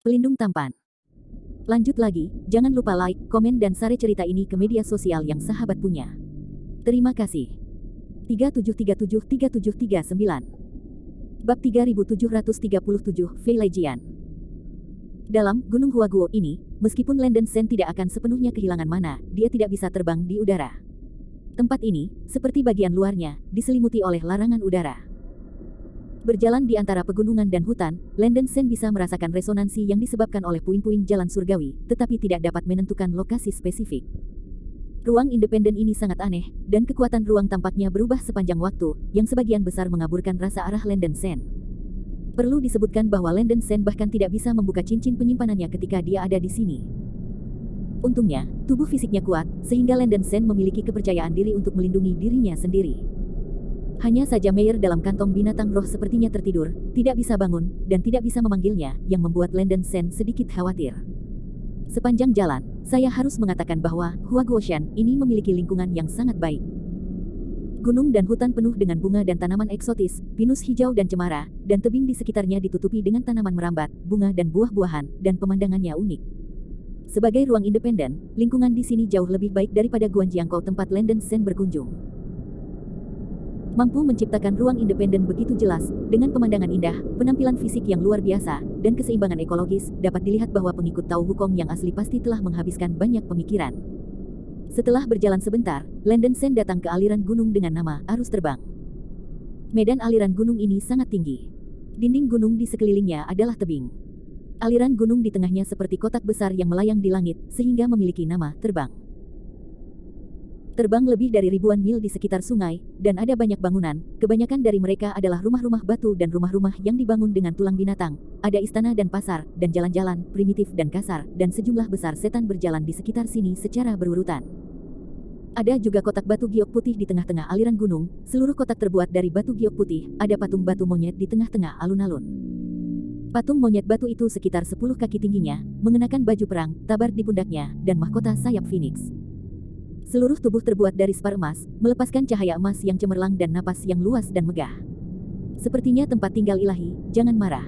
Pelindung tampan. Lanjut lagi, jangan lupa like, komen dan share cerita ini ke media sosial yang sahabat punya. Terima kasih. 37373739 Bab 3737 Feilejian. Dalam Gunung Huaguo ini, meskipun Landen Sen tidak akan sepenuhnya kehilangan mana, dia tidak bisa terbang di udara. Tempat ini, seperti bagian luarnya, diselimuti oleh larangan udara. Berjalan di antara pegunungan dan hutan, Landen Sen bisa merasakan resonansi yang disebabkan oleh puing-puing jalan surgawi, tetapi tidak dapat menentukan lokasi spesifik. Ruang independen ini sangat aneh, dan kekuatan ruang tampaknya berubah sepanjang waktu, yang sebagian besar mengaburkan rasa arah Landen Sen. Perlu disebutkan bahwa Landen Sen bahkan tidak bisa membuka cincin penyimpanannya ketika dia ada di sini. Untungnya, tubuh fisiknya kuat, sehingga Landen Sen memiliki kepercayaan diri untuk melindungi dirinya sendiri. Hanya saja Meyer dalam kantong binatang roh sepertinya tertidur, tidak bisa bangun, dan tidak bisa memanggilnya, yang membuat Landen Sen sedikit khawatir. Sepanjang jalan, saya harus mengatakan bahwa Huaguoshan ini memiliki lingkungan yang sangat baik. Gunung dan hutan penuh dengan bunga dan tanaman eksotis, pinus hijau dan cemara, dan tebing di sekitarnya ditutupi dengan tanaman merambat, bunga dan buah-buahan, dan pemandangannya unik. Sebagai ruang independen, lingkungan di sini jauh lebih baik daripada Guanjiangkou tempat Landen Sen berkunjung. Mampu menciptakan ruang independen begitu jelas, dengan pemandangan indah, penampilan fisik yang luar biasa, dan keseimbangan ekologis, dapat dilihat bahwa pengikut Tao Wukong yang asli pasti telah menghabiskan banyak pemikiran. Setelah berjalan sebentar, Landen Sen datang ke aliran gunung dengan nama Arus Terbang. Medan aliran gunung ini sangat tinggi. Dinding gunung di sekelilingnya adalah tebing. Aliran gunung di tengahnya seperti kotak besar yang melayang di langit, sehingga memiliki nama terbang. Terbang lebih dari ribuan mil di sekitar sungai, dan ada banyak bangunan, kebanyakan dari mereka adalah rumah-rumah batu dan rumah-rumah yang dibangun dengan tulang binatang, ada istana dan pasar, dan jalan-jalan, primitif dan kasar, dan sejumlah besar setan berjalan di sekitar sini secara berurutan. Ada juga kotak batu giok putih di tengah-tengah aliran gunung, seluruh kotak terbuat dari batu giok putih, ada patung batu monyet di tengah-tengah alun-alun. Patung monyet batu itu sekitar 10 kaki tingginya, mengenakan baju perang, tabar di pundaknya, dan mahkota sayap phoenix. Seluruh tubuh terbuat dari spar emas, melepaskan cahaya emas yang cemerlang dan napas yang luas dan megah. Sepertinya tempat tinggal ilahi, jangan marah.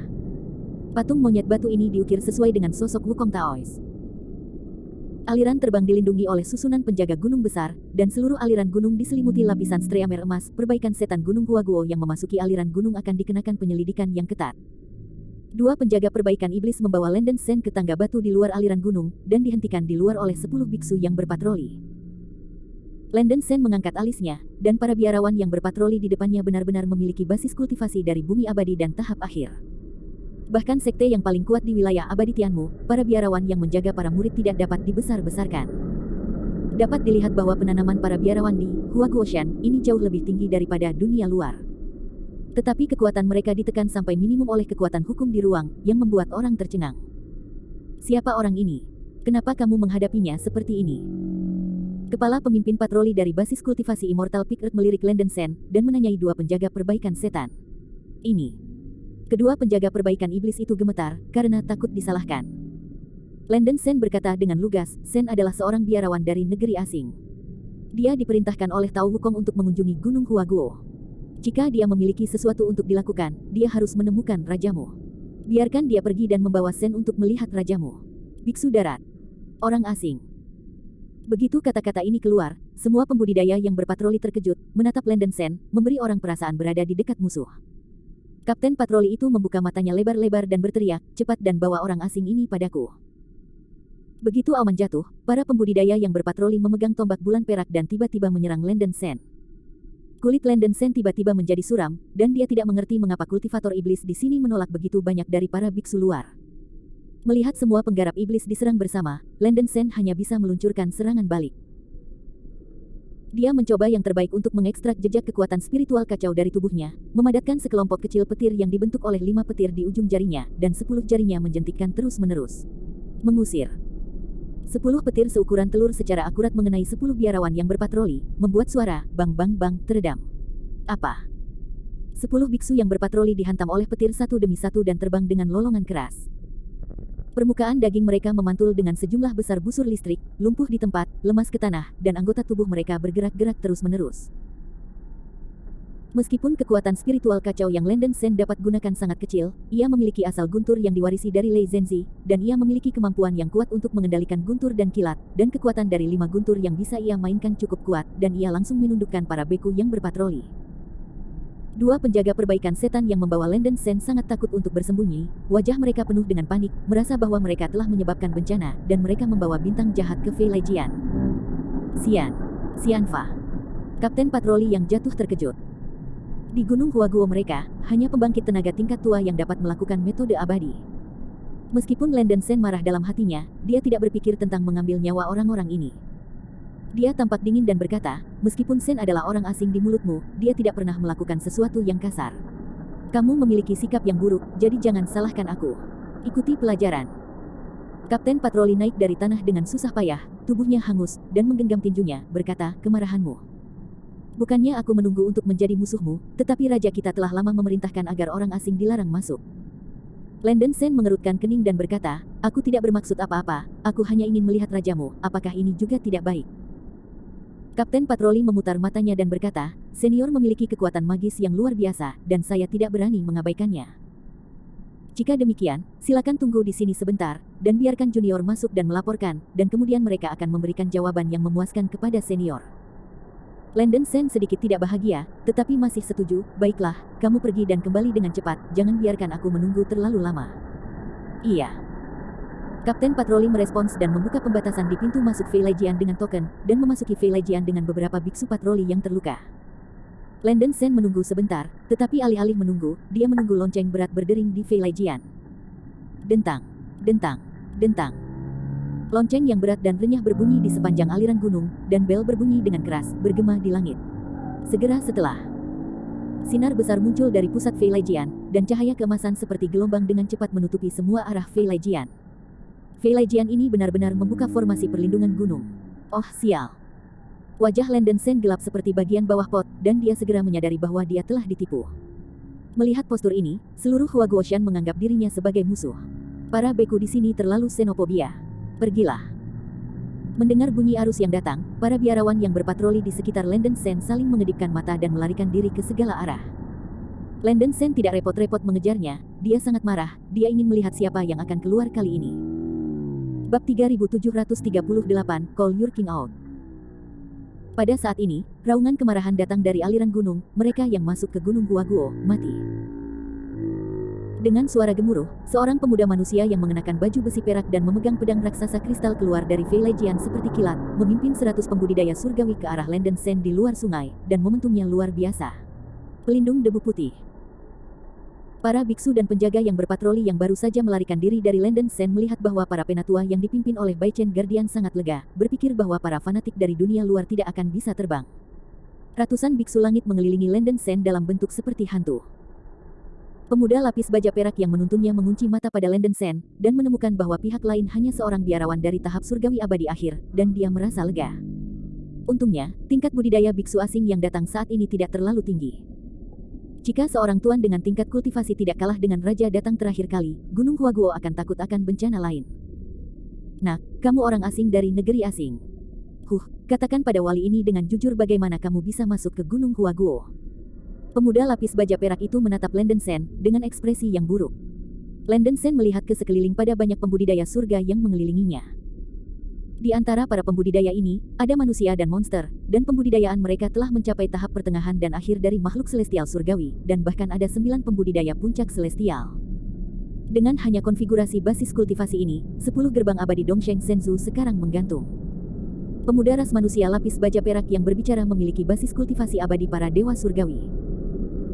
Patung monyet batu ini diukir sesuai dengan sosok Wukong Taois. Aliran terbang dilindungi oleh susunan penjaga gunung besar, dan seluruh aliran gunung diselimuti lapisan streamer emas. Perbaikan setan gunung Huaguo yang memasuki aliran gunung akan dikenakan penyelidikan yang ketat. Dua penjaga perbaikan iblis membawa Landen Sen ke tangga batu di luar aliran gunung, dan dihentikan di luar oleh 10 biksu yang berpatroli. Landen Sen mengangkat alisnya, dan para biarawan yang berpatroli di depannya benar-benar memiliki basis kultivasi dari bumi abadi dan tahap akhir. Bahkan sekte yang paling kuat di wilayah abadi Tianmu, para biarawan yang menjaga para murid tidak dapat dibesar-besarkan. Dapat dilihat bahwa penanaman para biarawan di Huaguoshan ini jauh lebih tinggi daripada dunia luar. Tetapi kekuatan mereka ditekan sampai minimum oleh kekuatan hukum di ruang, yang membuat orang tercengang. Siapa orang ini? Kenapa kamu menghadapinya seperti ini? Kepala pemimpin patroli dari basis kultivasi Immortal Peak Earth melirik Landen Sen, dan menanyai dua penjaga perbaikan setan. Ini. Kedua penjaga perbaikan iblis itu gemetar, karena takut disalahkan. Landen Sen berkata dengan lugas, Sen adalah seorang biarawan dari negeri asing. Dia diperintahkan oleh Tao Wukong untuk mengunjungi Gunung Huaguo. Jika dia memiliki sesuatu untuk dilakukan, dia harus menemukan rajamu. Biarkan dia pergi dan membawa Sen untuk melihat rajamu. Biksu darat. Orang asing. Begitu kata-kata ini keluar, semua pembudidaya yang berpatroli terkejut, menatap Landen Sen, memberi orang perasaan berada di dekat musuh. Kapten patroli itu membuka matanya lebar-lebar dan berteriak, cepat dan bawa orang asing ini padaku. Begitu awan jatuh, para pembudidaya yang berpatroli memegang tombak bulan perak dan tiba-tiba menyerang Landen Sen. Kulit Landen Sen tiba-tiba menjadi suram, dan dia tidak mengerti mengapa kultivator iblis di sini menolak begitu banyak dari para biksu luar. Melihat semua penggarap iblis diserang bersama, Landen Sen hanya bisa meluncurkan serangan balik. Dia mencoba yang terbaik untuk mengekstrak jejak kekuatan spiritual kacau dari tubuhnya, memadatkan sekelompok kecil petir yang dibentuk oleh 5 petir di ujung jarinya, dan 10 jarinya menjentikkan terus-menerus. Mengusir. 10 petir seukuran telur secara akurat mengenai 10 biarawan yang berpatroli, membuat suara bang-bang-bang teredam. Apa? 10 biksu yang berpatroli dihantam oleh petir satu demi satu dan terbang dengan lolongan keras. Permukaan daging mereka memantul dengan sejumlah besar busur listrik, lumpuh di tempat, lemas ke tanah, dan anggota tubuh mereka bergerak-gerak terus-menerus. Meskipun kekuatan spiritual kacau yang Landen Sen dapat gunakan sangat kecil, ia memiliki asal guntur yang diwarisi dari Lei Zhenzi, dan ia memiliki kemampuan yang kuat untuk mengendalikan guntur dan kilat, dan kekuatan dari 5 guntur yang bisa ia mainkan cukup kuat, dan ia langsung menundukkan para beku yang berpatroli. Dua penjaga perbaikan setan yang membawa Landen Sen sangat takut untuk bersembunyi, wajah mereka penuh dengan panik, merasa bahwa mereka telah menyebabkan bencana, dan mereka membawa bintang jahat ke Fei Lejian. Xianfa. Kapten patroli yang jatuh terkejut. Di Gunung Huaguo mereka, hanya pembangkit tenaga tingkat tua yang dapat melakukan metode abadi. Meskipun Landen Sen marah dalam hatinya, dia tidak berpikir tentang mengambil nyawa orang-orang ini. Dia tampak dingin dan berkata, meskipun Sen adalah orang asing di mulutmu, dia tidak pernah melakukan sesuatu yang kasar. Kamu memiliki sikap yang buruk, jadi jangan salahkan aku. Ikuti pelajaran. Kapten patroli naik dari tanah dengan susah payah, tubuhnya hangus, dan menggenggam tinjunya, berkata, kemarahanmu. Bukannya aku menunggu untuk menjadi musuhmu, tetapi raja kita telah lama memerintahkan agar orang asing dilarang masuk. Landen Sen mengerutkan kening dan berkata, aku tidak bermaksud apa-apa, aku hanya ingin melihat rajamu, apakah ini juga tidak baik? Kapten patroli memutar matanya dan berkata, senior memiliki kekuatan magis yang luar biasa, dan saya tidak berani mengabaikannya. Jika demikian, silakan tunggu di sini sebentar, dan biarkan junior masuk dan melaporkan, dan kemudian mereka akan memberikan jawaban yang memuaskan kepada senior. Landen Sen sedikit tidak bahagia, tetapi masih setuju, baiklah, kamu pergi dan kembali dengan cepat, jangan biarkan aku menunggu terlalu lama. Iya. Kapten patroli merespons dan membuka pembatasan di pintu masuk Fei Lejian dengan token, dan memasuki Fei Lejian dengan beberapa biksu patroli yang terluka. Landen Sen menunggu sebentar, tetapi alih-alih menunggu, dia menunggu lonceng berat berdering di Fei Lejian. Dentang, dentang, dentang. Lonceng yang berat dan renyah berbunyi di sepanjang aliran gunung, dan bel berbunyi dengan keras, bergema di langit. Segera setelah, sinar besar muncul dari pusat Fei Lejian, dan cahaya keemasan seperti gelombang dengan cepat menutupi semua arah Fei Lejian. Fei Lejian ini benar-benar membuka formasi perlindungan gunung. Oh sial. Wajah Landen Sen gelap seperti bagian bawah pot, dan dia segera menyadari bahwa dia telah ditipu. Melihat postur ini, seluruh Huaguoshan menganggap dirinya sebagai musuh. Para beku di sini terlalu xenofobia. Pergilah. Mendengar bunyi arus yang datang, para biarawan yang berpatroli di sekitar Landen Sen saling mengedipkan mata dan melarikan diri ke segala arah. Landen Sen tidak repot-repot mengejarnya, dia sangat marah, dia ingin melihat siapa yang akan keluar kali ini. Bab 3738, Call Your King Out. Pada saat ini, raungan kemarahan datang dari aliran gunung, mereka yang masuk ke Gunung Huaguo, mati. Dengan suara gemuruh, seorang pemuda manusia yang mengenakan baju besi perak dan memegang pedang raksasa kristal keluar dari Fei Lejian seperti kilat, memimpin 100 pembudidaya surgawi ke arah Landen Sen di luar sungai, dan momentumnya luar biasa. Pelindung debu putih. Para biksu dan penjaga yang berpatroli yang baru saja melarikan diri dari Landen Sen melihat bahwa para penatua yang dipimpin oleh Baichen Guardian sangat lega, berpikir bahwa para fanatik dari dunia luar tidak akan bisa terbang. Ratusan biksu langit mengelilingi Landen Sen dalam bentuk seperti hantu. Pemuda lapis baja perak yang menuntunnya mengunci mata pada Landen Sen, dan menemukan bahwa pihak lain hanya seorang biarawan dari tahap surgawi abadi akhir, dan dia merasa lega. Untungnya, tingkat budidaya biksu asing yang datang saat ini tidak terlalu tinggi. Jika seorang tuan dengan tingkat kultivasi tidak kalah dengan raja datang terakhir kali, Gunung Huaguo akan takut akan bencana lain. Nak, kamu orang asing dari negeri asing. Katakan pada wali ini dengan jujur bagaimana kamu bisa masuk ke Gunung Huaguo. Pemuda lapis baja perak itu menatap Landen Sen dengan ekspresi yang buruk. Landen Sen melihat ke sekeliling pada banyak pembudidaya surga yang mengelilinginya. Di antara para pembudidaya ini, ada manusia dan monster, dan pembudidayaan mereka telah mencapai tahap pertengahan dan akhir dari makhluk celestial surgawi, dan bahkan ada 9 pembudidaya puncak celestial. Dengan hanya konfigurasi basis kultivasi ini, 10 gerbang abadi Dongsheng Senzu sekarang menggantung. Pemuda ras manusia lapis baja perak yang berbicara memiliki basis kultivasi abadi para dewa surgawi.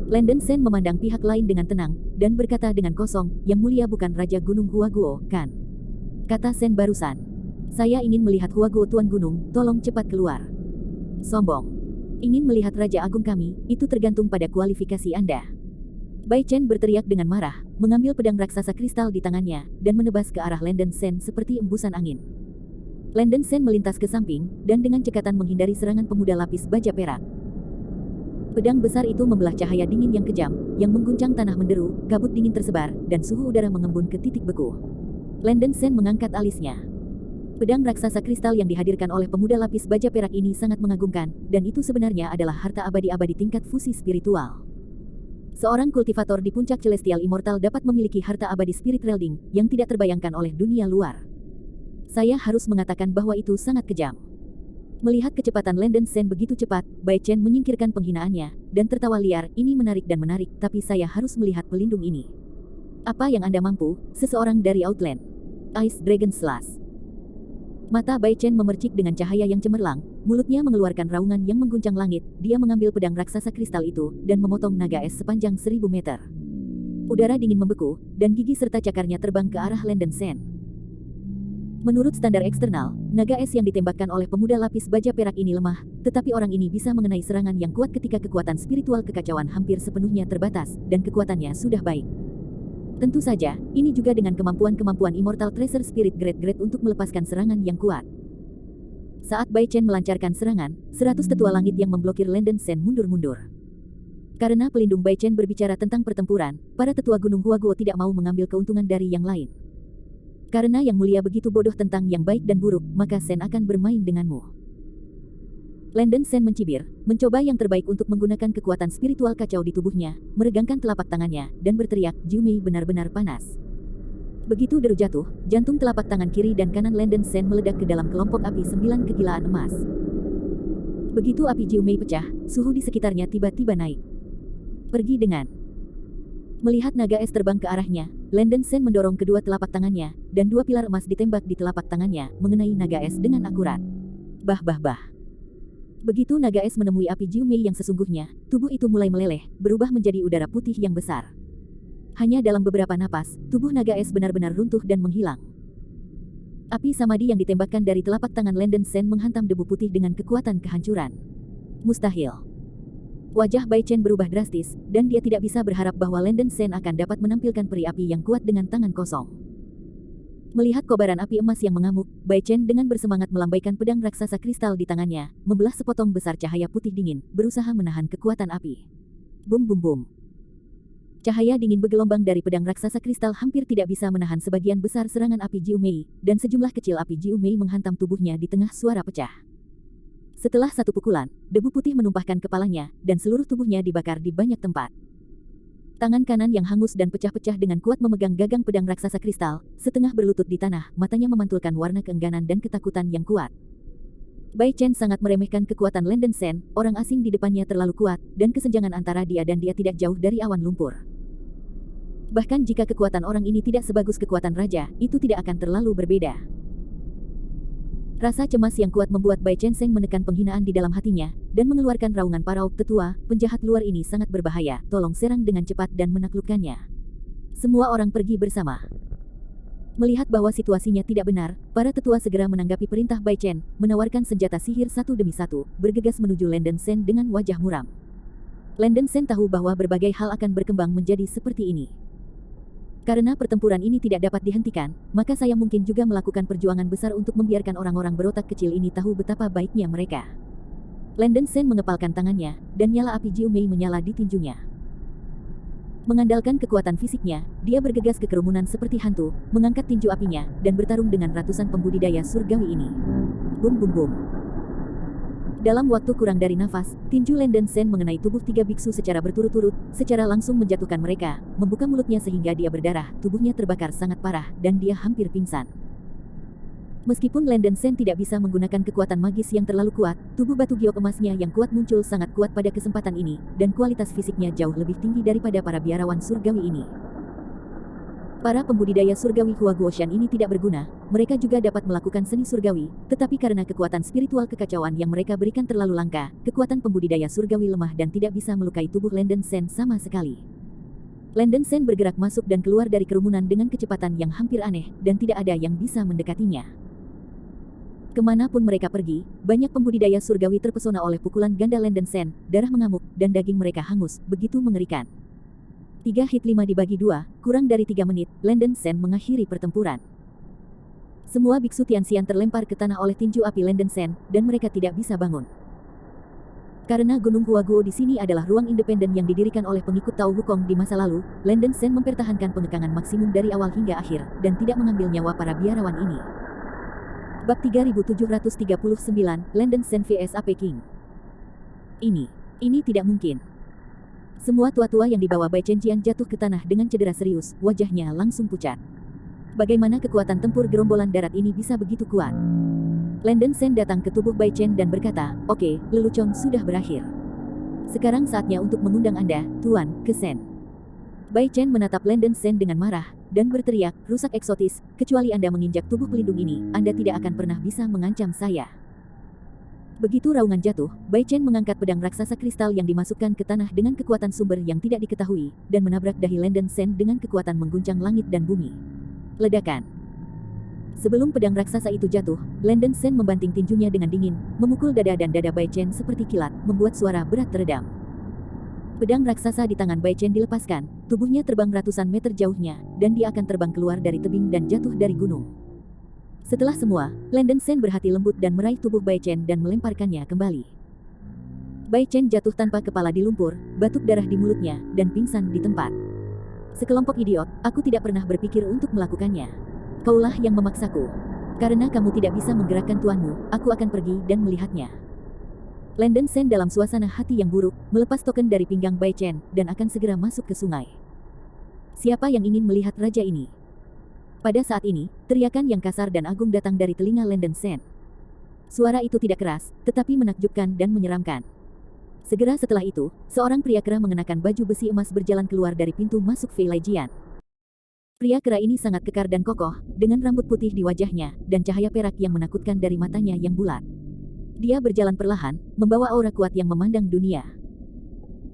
Landen Sen memandang pihak lain dengan tenang, dan berkata dengan kosong, yang mulia bukan Raja Gunung Huaguo, kan? Kata Sen barusan. Saya ingin melihat Huaguo Tuan Gunung, tolong cepat keluar. Sombong. Ingin melihat Raja Agung kami, itu tergantung pada kualifikasi Anda. Bai Chen berteriak dengan marah, mengambil pedang raksasa kristal di tangannya, dan menebas ke arah Landen Sen seperti embusan angin. Landen Sen melintas ke samping, dan dengan cekatan menghindari serangan pemuda lapis baja perak. Pedang besar itu membelah cahaya dingin yang kejam, yang mengguncang tanah menderu, kabut dingin tersebar, dan suhu udara mengembun ke titik beku. Landen Sen mengangkat alisnya. Pedang raksasa kristal yang dihadirkan oleh pemuda lapis baja perak ini sangat mengagumkan, dan itu sebenarnya adalah harta abadi-abadi tingkat fusi spiritual. Seorang kultivator di puncak Celestial Immortal dapat memiliki harta abadi Spirit Realm yang tidak terbayangkan oleh dunia luar. Saya harus mengatakan bahwa itu sangat kejam. Melihat kecepatan Landon Sen begitu cepat, Bai Chen menyingkirkan penghinaannya, dan tertawa liar. Ini menarik dan menarik, tapi saya harus melihat pelindung ini. Apa yang Anda mampu, seseorang dari Outland? Ice Dragon Slash. Mata Bai Chen memercik dengan cahaya yang cemerlang, mulutnya mengeluarkan raungan yang mengguncang langit. Dia mengambil pedang raksasa kristal itu, dan memotong naga es sepanjang 1000 meter. Udara dingin membeku, dan gigi serta cakarnya terbang ke arah Landon Sen. Menurut standar eksternal, naga es yang ditembakkan oleh pemuda lapis baja perak ini lemah, tetapi orang ini bisa mengenai serangan yang kuat ketika kekuatan spiritual kekacauan hampir sepenuhnya terbatas, dan kekuatannya sudah baik. Tentu saja, ini juga dengan kemampuan-kemampuan Immortal Treasure Spirit Grade untuk melepaskan serangan yang kuat. Saat Bai Chen melancarkan serangan, 100 tetua langit yang memblokir Landon Sen mundur-mundur. Karena pelindung Bai Chen berbicara tentang pertempuran, para tetua Gunung Huaguo tidak mau mengambil keuntungan dari yang lain. Karena Yang Mulia begitu bodoh tentang yang baik dan buruk, maka Sen akan bermain denganmu. Landon Sen mencibir, mencoba yang terbaik untuk menggunakan kekuatan spiritual kacau di tubuhnya, meregangkan telapak tangannya, dan berteriak, Jiu Mei benar-benar panas. Begitu deru jatuh, jantung telapak tangan kiri dan kanan Landon Sen meledak ke dalam kelompok api 9 kegilaan emas. Begitu api Jiu Mei pecah, suhu di sekitarnya tiba-tiba naik. Pergi dengan. Melihat naga es terbang ke arahnya, Landon Sen mendorong kedua telapak tangannya, dan 2 pilar emas ditembak di telapak tangannya, mengenai naga es dengan akurat. Bah bah bah. Begitu naga es menemui api Jiu Mei yang sesungguhnya, tubuh itu mulai meleleh, berubah menjadi udara putih yang besar. Hanya dalam beberapa napas, tubuh naga es benar-benar runtuh dan menghilang. Api samadi yang ditembakkan dari telapak tangan Landon Sen menghantam debu putih dengan kekuatan kehancuran. Mustahil. Wajah Bai Chen berubah drastis, dan dia tidak bisa berharap bahwa Landon Sen akan dapat menampilkan peri api yang kuat dengan tangan kosong. Melihat kobaran api emas yang mengamuk, Bai Chen dengan bersemangat melambaikan pedang raksasa kristal di tangannya, membelah sepotong besar cahaya putih dingin, berusaha menahan kekuatan api. Bum bum bum. Cahaya dingin bergelombang dari pedang raksasa kristal hampir tidak bisa menahan sebagian besar serangan api Jiu Mei, dan sejumlah kecil api Jiu Mei menghantam tubuhnya di tengah suara pecah. Setelah satu pukulan, debu putih menumpahkan kepalanya, dan seluruh tubuhnya dibakar di banyak tempat. Tangan kanan yang hangus dan pecah-pecah dengan kuat memegang gagang pedang raksasa kristal, setengah berlutut di tanah, matanya memantulkan warna keengganan dan ketakutan yang kuat. Bai Chen sangat meremehkan kekuatan Landon Sen, orang asing di depannya terlalu kuat, dan kesenjangan antara dia dan dia tidak jauh dari awan lumpur. Bahkan jika kekuatan orang ini tidak sebagus kekuatan raja, itu tidak akan terlalu berbeda. Rasa cemas yang kuat membuat Bai Chen Seng menekan penghinaan di dalam hatinya, dan mengeluarkan raungan parau, tetua, penjahat luar ini sangat berbahaya, tolong serang dengan cepat dan menaklukkannya. Semua orang pergi bersama. Melihat bahwa situasinya tidak benar, para tetua segera menanggapi perintah Bai Chen, menawarkan senjata sihir satu demi satu, bergegas menuju Landon Sen dengan wajah muram. Landon Sen tahu bahwa berbagai hal akan berkembang menjadi seperti ini. Karena pertempuran ini tidak dapat dihentikan, maka saya mungkin juga melakukan perjuangan besar untuk membiarkan orang-orang berotak kecil ini tahu betapa baiknya mereka. Landon Sen mengepalkan tangannya, dan nyala api Jiu Mei menyala di tinjunya. Mengandalkan kekuatan fisiknya, dia bergegas ke kerumunan seperti hantu, mengangkat tinju apinya, dan bertarung dengan ratusan pembudidaya surgawi ini. Bum bum bum. Dalam waktu kurang dari nafas, tinju Landon Sen mengenai tubuh 3 biksu secara berturut-turut, secara langsung menjatuhkan mereka, membuka mulutnya sehingga dia berdarah, tubuhnya terbakar sangat parah, dan dia hampir pingsan. Meskipun Landon Sen tidak bisa menggunakan kekuatan magis yang terlalu kuat, tubuh batu giok emasnya yang kuat muncul sangat kuat pada kesempatan ini, dan kualitas fisiknya jauh lebih tinggi daripada para biarawan surgawi ini. Para pembudidaya surgawi Huaguoshan ini tidak berguna, mereka juga dapat melakukan seni surgawi, tetapi karena kekuatan spiritual kekacauan yang mereka berikan terlalu langka, kekuatan pembudidaya surgawi lemah dan tidak bisa melukai tubuh Landon Sen sama sekali. Landon Sen bergerak masuk dan keluar dari kerumunan dengan kecepatan yang hampir aneh, dan tidak ada yang bisa mendekatinya. Kemanapun mereka pergi, banyak pembudidaya surgawi terpesona oleh pukulan ganda Landon Sen, darah mengamuk, dan daging mereka hangus, begitu mengerikan. 3 hit 5 dibagi 2, kurang dari 3 menit, Landon Sen mengakhiri pertempuran. Semua biksu Tianxian terlempar ke tanah oleh tinju api Landon Sen, dan mereka tidak bisa bangun. Karena Gunung Huaguo di sini adalah ruang independen yang didirikan oleh pengikut Tao Wukong di masa lalu, Landon Sen mempertahankan pengekangan maksimum dari awal hingga akhir, dan tidak mengambil nyawa para biarawan ini. Bab 3739, Landen Sen vs AP King. Ini tidak mungkin. Semua tua-tua yang dibawa Bai Chen jatuh ke tanah dengan cedera serius, wajahnya langsung pucat. Bagaimana kekuatan tempur gerombolan darat ini bisa begitu kuat? Landen Sen datang ke tubuh Bai Chen dan berkata, "Oke, lelucon sudah berakhir. Sekarang saatnya untuk mengundang Anda, Tuan, ke Sen." Bai Chen menatap Landen Sen dengan marah, dan berteriak, "Rusak eksotis, kecuali Anda menginjak tubuh pelindung ini, Anda tidak akan pernah bisa mengancam saya." Begitu raungan jatuh, Bai Chen mengangkat pedang raksasa kristal yang dimasukkan ke tanah dengan kekuatan sumber yang tidak diketahui, dan menabrak dahi Landen Sen dengan kekuatan mengguncang langit dan bumi. Ledakan. Sebelum pedang raksasa itu jatuh, Landen Sen membanting tinjunya dengan dingin, memukul dada dan dada Bai Chen seperti kilat, membuat suara berat teredam. Pedang raksasa di tangan Bai Chen dilepaskan, tubuhnya terbang ratusan meter jauhnya, dan dia akan terbang keluar dari tebing dan jatuh dari gunung. Setelah semua, Landen Sen berhati lembut dan meraih tubuh Bai Chen dan melemparkannya kembali. Bai Chen jatuh tanpa kepala di lumpur, batuk darah di mulutnya, dan pingsan di tempat. "Sekelompok idiot, aku tidak pernah berpikir untuk melakukannya. Kaulah yang memaksaku. Karena kamu tidak bisa menggerakkan tuanmu, aku akan pergi dan melihatnya." Landen Sen dalam suasana hati yang buruk, melepas token dari pinggang Bai Chen, dan akan segera masuk ke sungai. Siapa yang ingin melihat raja ini? Pada saat ini, teriakan yang kasar dan agung datang dari telinga Landen Sen. Suara itu tidak keras, tetapi menakjubkan dan menyeramkan. Segera setelah itu, seorang pria kera mengenakan baju besi emas berjalan keluar dari pintu masuk Fei Jian. Pria kera ini sangat kekar dan kokoh, dengan rambut putih di wajahnya, dan cahaya perak yang menakutkan dari matanya yang bulat. Dia berjalan perlahan, membawa aura kuat yang memandang dunia.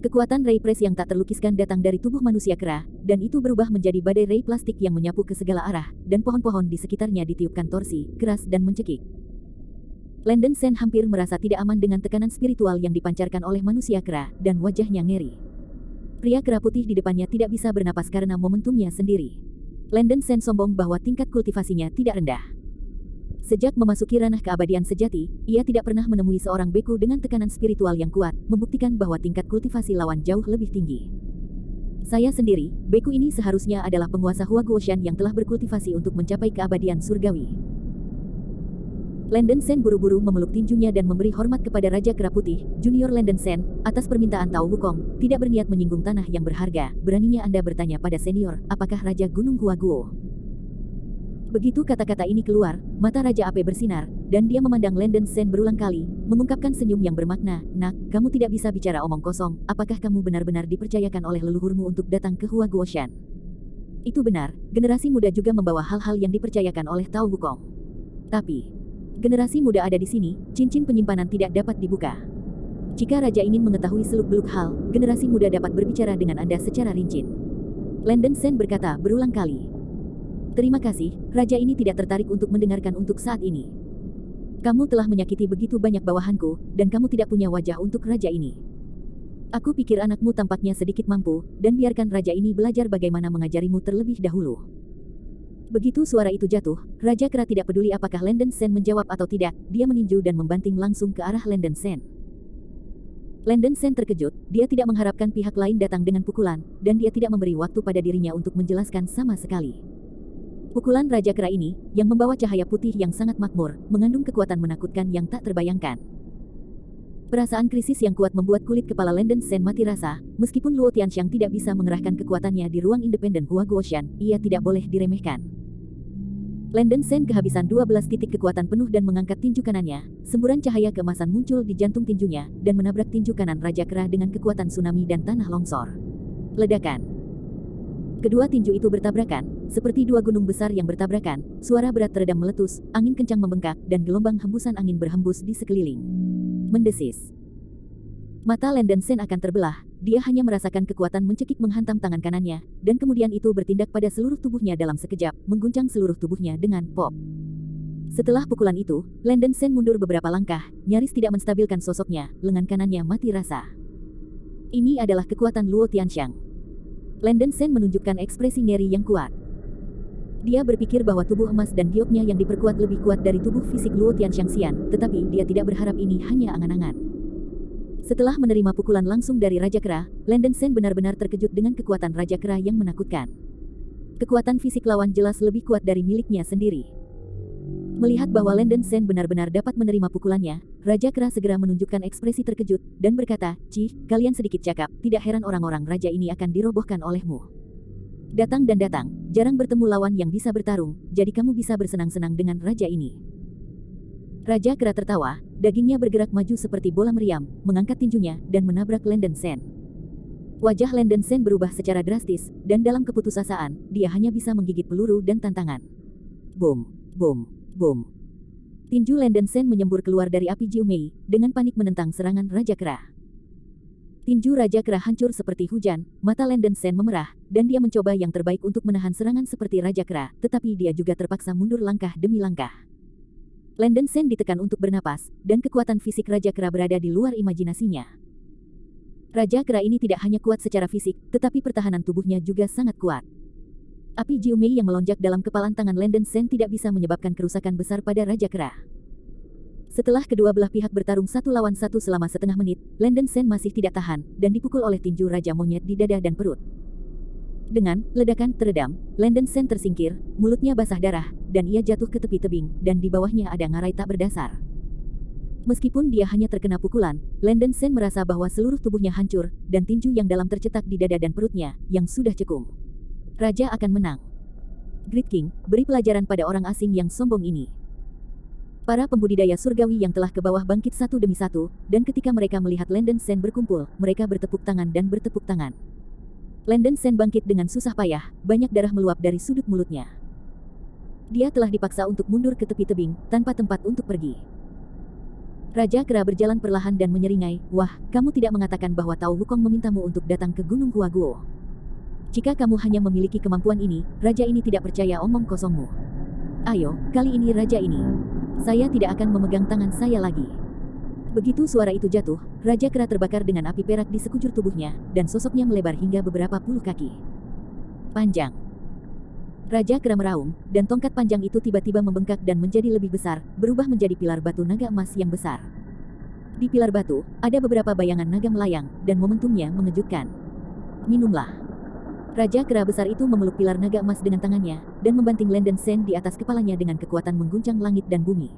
Kekuatan ray press yang tak terlukiskan datang dari tubuh manusia kera, dan itu berubah menjadi badai ray plastik yang menyapu ke segala arah, dan pohon-pohon di sekitarnya ditiupkan torsi, keras dan mencekik. Landen Sen hampir merasa tidak aman dengan tekanan spiritual yang dipancarkan oleh manusia kera, dan wajahnya ngeri. Pria kera putih di depannya tidak bisa bernapas karena momentumnya sendiri. Landen Sen sombong bahwa tingkat kultivasinya tidak rendah. Sejak memasuki ranah keabadian sejati, ia tidak pernah menemui seorang beku dengan tekanan spiritual yang kuat, membuktikan bahwa tingkat kultivasi lawan jauh lebih tinggi. Saya sendiri, beku ini seharusnya adalah penguasa Hua Guoshan yang telah berkultivasi untuk mencapai keabadian surgawi. Landen Sen buru-buru memeluk tinjunya dan memberi hormat kepada Raja Kera Putih, Junior Landen Sen, atas permintaan Tao Wukong, tidak berniat menyinggung tanah yang berharga. Beraninya Anda bertanya pada senior, apakah Raja Gunung Hua Guo? Begitu kata-kata ini keluar, mata Raja Ape bersinar, dan dia memandang Landen Sen berulang kali, mengungkapkan senyum yang bermakna, "Nak, kamu tidak bisa bicara omong kosong, apakah kamu benar-benar dipercayakan oleh leluhurmu untuk datang ke Hua Guoshan?" Itu benar, generasi muda juga membawa hal-hal yang dipercayakan oleh Tao Wukong. Tapi, generasi muda ada di sini, cincin penyimpanan tidak dapat dibuka. Jika Raja ingin mengetahui seluk-beluk hal, generasi muda dapat berbicara dengan Anda secara rinci. Landen Sen berkata berulang kali. "Terima kasih, raja ini tidak tertarik untuk mendengarkan untuk saat ini. Kamu telah menyakiti begitu banyak bawahanku, dan kamu tidak punya wajah untuk raja ini. Aku pikir anakmu tampaknya sedikit mampu, dan biarkan raja ini belajar bagaimana mengajarimu terlebih dahulu." Begitu suara itu jatuh, Raja Kera tidak peduli apakah Landen Sen menjawab atau tidak, dia meninju dan membanting langsung ke arah Landen Sen. Landen Sen terkejut, dia tidak mengharapkan pihak lain datang dengan pukulan, dan dia tidak memberi waktu pada dirinya untuk menjelaskan sama sekali. Pukulan Raja Kera ini, yang membawa cahaya putih yang sangat makmur, mengandung kekuatan menakutkan yang tak terbayangkan. Perasaan krisis yang kuat membuat kulit kepala Landen Sen mati rasa, meskipun Luo Tianxiang tidak bisa mengerahkan kekuatannya di ruang independen Hua Guoshan, ia tidak boleh diremehkan. Landen Sen kehabisan 12 titik kekuatan penuh dan mengangkat tinju kanannya, semburan cahaya keemasan muncul di jantung tinjunya, dan menabrak tinju kanan Raja Kera dengan kekuatan tsunami dan tanah longsor. Ledakan. Kedua tinju itu bertabrakan, seperti dua gunung besar yang bertabrakan, suara berat teredam meletus, angin kencang membengkak, dan gelombang hembusan angin berhembus di sekeliling. Mendesis. Mata Landen Sen akan terbelah, dia hanya merasakan kekuatan mencekik menghantam tangan kanannya, dan kemudian itu bertindak pada seluruh tubuhnya dalam sekejap, mengguncang seluruh tubuhnya dengan pop. Setelah pukulan itu, Landen Sen mundur beberapa langkah, nyaris tidak menstabilkan sosoknya, lengan kanannya mati rasa. Ini adalah kekuatan Luo Tianxiang. Landen Sen menunjukkan ekspresi ngeri yang kuat. Dia berpikir bahwa tubuh emas dan gioknya yang diperkuat lebih kuat dari tubuh fisik Luo Tianxiang, tetapi dia tidak berharap ini hanya angan-angan. Setelah menerima pukulan langsung dari Raja Kera, Landen Sen benar-benar terkejut dengan kekuatan Raja Kera yang menakutkan. Kekuatan fisik lawan jelas lebih kuat dari miliknya sendiri. Melihat bahwa Landen Sen benar-benar dapat menerima pukulannya, Raja Kera segera menunjukkan ekspresi terkejut dan berkata, "Cih, kalian sedikit cakap, tidak heran orang-orang raja ini akan dirobohkan olehmu. Datang dan datang, jarang bertemu lawan yang bisa bertarung, jadi kamu bisa bersenang-senang dengan raja ini." Raja Kera tertawa, dagingnya bergerak maju seperti bola meriam, mengangkat tinjunya, dan menabrak Landen Sen. Wajah Landen Sen berubah secara drastis, dan dalam keputusasaan, dia hanya bisa menggigit peluru dan tantangan. Boom, boom, boom. Tinju Landen Sen menyembur keluar dari api Jiu Mei, dengan panik menentang serangan Raja Kera. Tinju Raja Kera hancur seperti hujan, mata Landen Sen memerah, dan dia mencoba yang terbaik untuk menahan serangan seperti Raja Kera, tetapi dia juga terpaksa mundur langkah demi langkah. Landen Sen ditekan untuk bernapas, dan kekuatan fisik Raja Kera berada di luar imajinasinya. Raja Kera ini tidak hanya kuat secara fisik, tetapi pertahanan tubuhnya juga sangat kuat. Api Jiu Mei yang melonjak dalam kepalan tangan Landen Sen tidak bisa menyebabkan kerusakan besar pada Raja Kera. Setelah kedua belah pihak bertarung 1 lawan 1 selama setengah menit, Landen Sen masih tidak tahan, dan dipukul oleh tinju Raja Monyet di dada dan perut. Dengan ledakan teredam, Landen Sen tersingkir, mulutnya basah darah, dan ia jatuh ke tepi tebing, dan di bawahnya ada ngarai tak berdasar. Meskipun dia hanya terkena pukulan, Landen Sen merasa bahwa seluruh tubuhnya hancur, dan tinju yang dalam tercetak di dada dan perutnya, yang sudah cekung. Raja akan menang. Great King, beri pelajaran pada orang asing yang sombong ini. Para pembudidaya surgawi yang telah ke bawah bangkit satu demi satu, dan ketika mereka melihat Landen Sen berkumpul, mereka bertepuk tangan dan bertepuk tangan. Landen Sen bangkit dengan susah payah, banyak darah meluap dari sudut mulutnya. Dia telah dipaksa untuk mundur ke tepi tebing, tanpa tempat untuk pergi. Raja Kera berjalan perlahan dan menyeringai, "Wah, kamu tidak mengatakan bahwa Tao Wukong memintamu untuk datang ke Gunung Huaguo. Jika kamu hanya memiliki kemampuan ini, raja ini tidak percaya omong kosongmu. Ayo, kali ini raja ini. Saya tidak akan memegang tangan saya lagi." Begitu suara itu jatuh, Raja Kera terbakar dengan api perak di sekujur tubuhnya, dan sosoknya melebar hingga beberapa puluh kaki. Panjang. Raja Kera meraung, dan tongkat panjang itu tiba-tiba membengkak dan menjadi lebih besar, berubah menjadi pilar batu naga emas yang besar. Di pilar batu, ada beberapa bayangan naga melayang, dan momentumnya mengejutkan. "Minumlah." Raja Kera besar itu memeluk pilar naga emas dengan tangannya, dan membanting Landen Sen di atas kepalanya dengan kekuatan mengguncang langit dan bumi.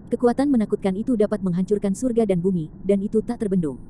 Kekuatan menakutkan itu dapat menghancurkan surga dan bumi, dan itu tak terbendung.